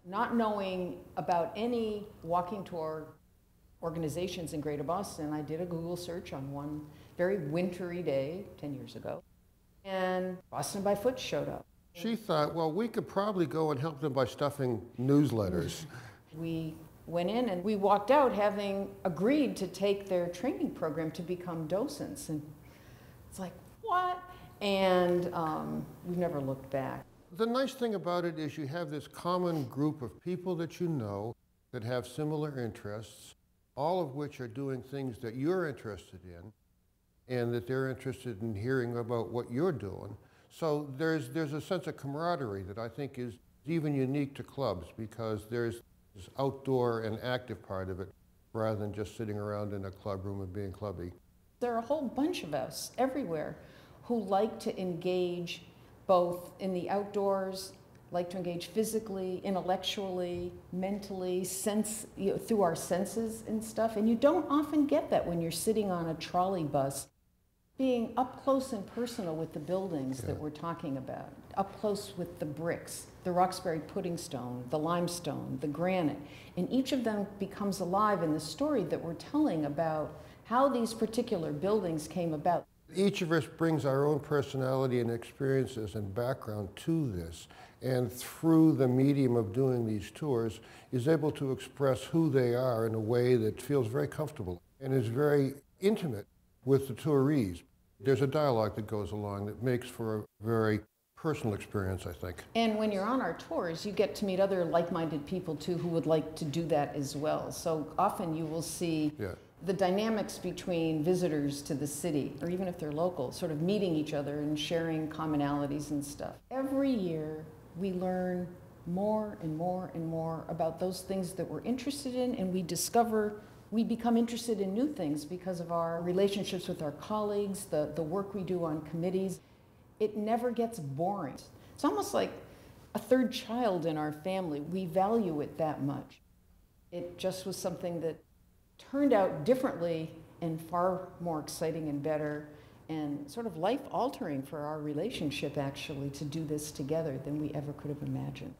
Not knowing about any walking tour organizations in Greater Boston, I did a Google search on one very wintry day 10 years ago, and Boston by Foot showed up. She thought, well, we could probably go and help them by stuffing newsletters. We went in and we walked out having agreed to take their training program to become docents. And it's like, what? And we've never looked back. The nice thing about it is you have this common group of people that you know that have similar interests, all of which are doing things that you're interested in, and that they're interested in hearing about what you're doing. So there's a sense of camaraderie that I think is even unique to clubs, because there's this outdoor and active part of it rather than just sitting around in a club room and being clubby. There are a whole bunch of us everywhere who like to engage both in the outdoors, like to engage physically, intellectually, mentally, through our senses and stuff. And you don't often get that when you're sitting on a trolley bus, being up close and personal with the buildings that we're talking about, up close with the bricks, the Roxbury pudding stone, the limestone, the granite. And each of them becomes alive in the story that we're telling about how these particular buildings came about. Each of us brings our own personality and experiences and background to this, and through the medium of doing these tours is able to express who they are in a way that feels very comfortable and is very intimate with the tourees. There's a dialogue that goes along that makes for a very personal experience, I think. And when you're on our tours, you get to meet other like-minded people too who would like to do that as well. So often you will see the dynamics between visitors to the city, or even if they're local, sort of meeting each other and sharing commonalities and stuff. Every year we learn more and more and more about those things that we're interested in, and we become interested in new things because of our relationships with our colleagues, the work we do on committees. It never gets boring. It's almost like a third child in our family. We value it that much. It just was something that turned out differently and far more exciting and better and sort of life-altering for our relationship, actually, to do this together than we ever could have imagined.